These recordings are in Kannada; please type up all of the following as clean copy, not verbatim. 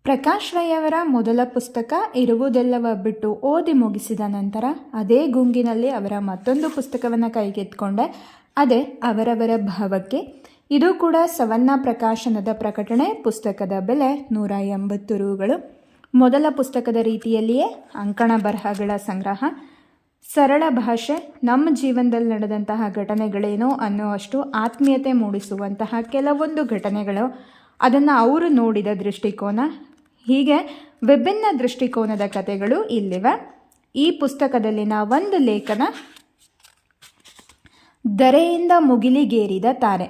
ಪ್ರಕಾಶ್ ರೈ ಅವರ ಮೊದಲ ಪುಸ್ತಕ ಇರುವುದೆಲ್ಲವ ಬಿಟ್ಟು ಓದಿ ಮುಗಿಸಿದ ನಂತರ ಅದೇ ಗುಂಗಿನಲ್ಲಿ ಅವರ ಮತ್ತೊಂದು ಪುಸ್ತಕವನ್ನು ಕೈಗೆತ್ಕೊಂಡೆ. ಅದೇ ಅವರವರ ಭಾವಕ್ಕೆ. ಇದು ಕೂಡ ಸವನ್ನ ಪ್ರಕಾಶನದ ಪ್ರಕಟಣೆ. ಪುಸ್ತಕದ ಬೆಲೆ 180 ರೂಗಳು. ಮೊದಲ ಪುಸ್ತಕದ ರೀತಿಯಲ್ಲಿಯೇ ಅಂಕಣ ಬರಹಗಳ ಸಂಗ್ರಹ, ಸರಳ ಭಾಷೆ, ನಮ್ಮ ಜೀವನದಲ್ಲಿ ನಡೆದಂತಹ ಘಟನೆಗಳೇನೋ ಅನ್ನೋ ಆತ್ಮೀಯತೆ ಮೂಡಿಸುವಂತಹ ಕೆಲವೊಂದು ಘಟನೆಗಳು, ಅದನ್ನು ಅವರು ನೋಡಿದ ದೃಷ್ಟಿಕೋನ, ಹೀಗೆ ವಿಭಿನ್ನ ದೃಷ್ಟಿಕೋನದ ಕಥೆಗಳು ಇಲ್ಲಿವೆ. ಈ ಪುಸ್ತಕದಲ್ಲಿನ ಒಂದು ಲೇಖನ ಧರೆಯಿಂದ ಮುಗಿಲಿಗೇರಿದ ತಾರೆ.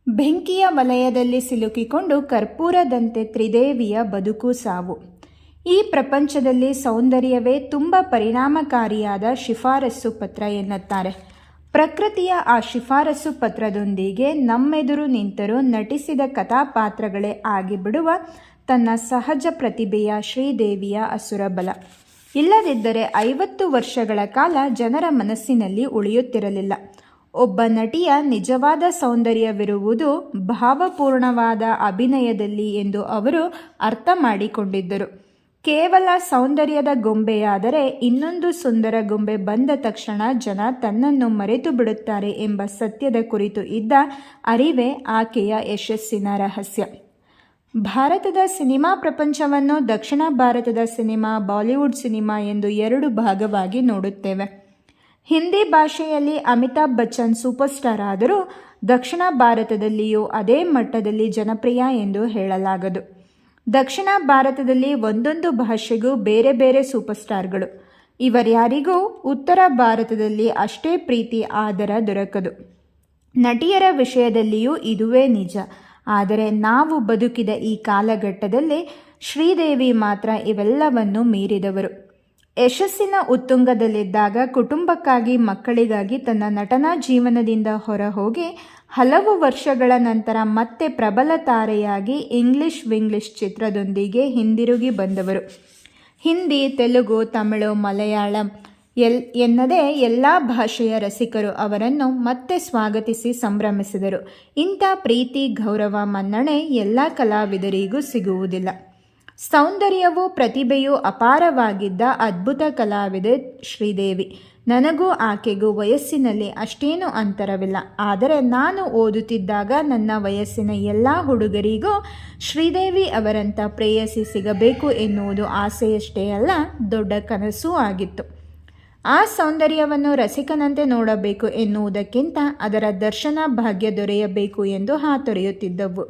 ಬೆಂಕಿಯ ವಲಯದಲ್ಲಿ ಸಿಲುಕಿಕೊಂಡು ಕರ್ಪೂರದಂತೆ ತ್ರಿದೇವಿಯ ಬದುಕು ಸಾವು. ಈ ಪ್ರಪಂಚದಲ್ಲಿ ಸೌಂದರ್ಯವೇ ತುಂಬ ಪರಿಣಾಮಕಾರಿಯಾದ ಶಿಫಾರಸು ಪತ್ರ ಎನ್ನುತ್ತಾರೆ. ಪ್ರಕೃತಿಯ ಆ ಶಿಫಾರಸು ಪತ್ರದೊಂದಿಗೆ ನಮ್ಮೆದುರು ನಿಂತರೂ ನಟಿಸಿದ ಕಥಾಪಾತ್ರಗಳೇ ಆಗಿಬಿಡುವ ತನ್ನ ಸಹಜ ಪ್ರತಿಭೆಯ ಶ್ರೀದೇವಿಯ ಅಸುರಬಲ ಇಲ್ಲದಿದ್ದರೆ 50 ವರ್ಷಗಳ ಕಾಲ ಜನರ ಮನಸ್ಸಿನಲ್ಲಿ ಉಳಿಯುತ್ತಿರಲಿಲ್ಲ. ಒಬ್ಬ ನಟಿಯ ನಿಜವಾದ ಸೌಂದರ್ಯವಿರುವುದು ಭಾವಪೂರ್ಣವಾದ ಅಭಿನಯದಲ್ಲಿ ಎಂದು ಅವರು ಅರ್ಥ ಮಾಡಿಕೊಂಡಿದ್ದರು. ಕೇವಲ ಸೌಂದರ್ಯದ ಗೊಂಬೆಯಾದರೆ ಇನ್ನೊಂದು ಸುಂದರ ಗೊಂಬೆ ಬಂದ ತಕ್ಷಣ ಜನ ತನ್ನನ್ನು ಮರೆತು ಬಿಡುತ್ತಾರೆ ಎಂಬ ಸತ್ಯದ ಕುರಿತು ಇದ್ದ ಅರಿವೇ ಆಕೆಯ ಯಶಸ್ಸಿನ ರಹಸ್ಯ. ಭಾರತದ ಸಿನಿಮಾ ಪ್ರಪಂಚವನ್ನು ದಕ್ಷಿಣ ಭಾರತದ ಸಿನಿಮಾ, ಬಾಲಿವುಡ್ ಸಿನಿಮಾ ಎಂದು 2 ಭಾಗವಾಗಿ ನೋಡುತ್ತೇವೆ. ಹಿಂದಿ ಭಾಷೆಯಲ್ಲಿ ಅಮಿತಾಬ್ ಬಚ್ಚನ್ ಸೂಪರ್ ಸ್ಟಾರ್ ಆದರೂ ದಕ್ಷಿಣ ಭಾರತದಲ್ಲಿಯೂ ಅದೇ ಮಟ್ಟದಲ್ಲಿ ಜನಪ್ರಿಯ ಎಂದು ಹೇಳಲಾಗದು. ದಕ್ಷಿಣ ಭಾರತದಲ್ಲಿ ಒಂದೊಂದು ಭಾಷೆಗೂ ಬೇರೆ ಬೇರೆ ಸೂಪರ್ ಸ್ಟಾರ್ಗಳು. ಇವರ್ಯಾರಿಗೂ ಉತ್ತರ ಭಾರತದಲ್ಲಿ ಅಷ್ಟೇ ಪ್ರೀತಿ ಆದರ ದೊರಕದು. ನಟಿಯರ ವಿಷಯದಲ್ಲಿಯೂ ಇದುವೇ ನಿಜ. ಆದರೆ ನಾವು ಬದುಕಿದ ಈ ಕಾಲಘಟ್ಟದಲ್ಲಿ ಶ್ರೀದೇವಿ ಮಾತ್ರ ಇವೆಲ್ಲವನ್ನು ಮೀರಿದವರು. ಯಶಸ್ಸಿನ ಉತ್ತುಂಗದಲ್ಲಿದ್ದಾಗ ಕುಟುಂಬಕ್ಕಾಗಿ, ಮಕ್ಕಳಿಗಾಗಿ ತನ್ನ ನಟನಾ ಜೀವನದಿಂದ ಹೊರಹೋಗಿ ಹಲವು ವರ್ಷಗಳ ನಂತರ ಮತ್ತೆ ಪ್ರಬಲ ತಾರೆಯಾಗಿ ಇಂಗ್ಲಿಷ್ ವಿಂಗ್ಲಿಷ್ ಚಿತ್ರದೊಂದಿಗೆ ಹಿಂದಿರುಗಿ ಬಂದವರು. ಹಿಂದಿ, ತೆಲುಗು, ತಮಿಳು, ಮಲಯಾಳಂ ಎನ್ನದೇ ಎಲ್ಲ ಭಾಷೆಯ ರಸಿಕರು ಅವರನ್ನು ಮತ್ತೆ ಸ್ವಾಗತಿಸಿ ಸಂಭ್ರಮಿಸಿದರು. ಇಂಥ ಪ್ರೀತಿ, ಗೌರವ, ಮನ್ನಣೆ ಎಲ್ಲ ಕಲಾವಿದರಿಗೂ ಸಿಗುವುದಿಲ್ಲ. ಸೌಂದರ್ಯವೂ ಪ್ರತಿಭೆಯೂ ಅಪಾರವಾಗಿದ್ದ ಅದ್ಭುತ ಕಲಾವಿದೆ ಶ್ರೀದೇವಿ. ನನಗೂ ಆಕೆಗೂ ವಯಸ್ಸಿನಲ್ಲಿ ಅಷ್ಟೇನೂ ಅಂತರವಿಲ್ಲ. ಆದರೆ ನಾನು ಓದುತ್ತಿದ್ದಾಗ ನನ್ನ ವಯಸ್ಸಿನ ಎಲ್ಲ ಹುಡುಗರಿಗೂ ಶ್ರೀದೇವಿ ಅವರಂಥ ಪ್ರೇಯಸಿ ಸಿಗಬೇಕು ಎನ್ನುವುದು ಆಸೆಯಷ್ಟೇ ಅಲ್ಲ, ದೊಡ್ಡ ಕನಸೂ ಆಗಿತ್ತು. ಆ ಸೌಂದರ್ಯವನ್ನು ರಸಿಕನಂತೆ ನೋಡಬೇಕು ಎನ್ನುವುದಕ್ಕಿಂತ ಅದರ ದರ್ಶನ ಭಾಗ್ಯ ದೊರೆಯಬೇಕು ಎಂದು ಹಾತೊರೆಯುತ್ತಿದ್ದವು.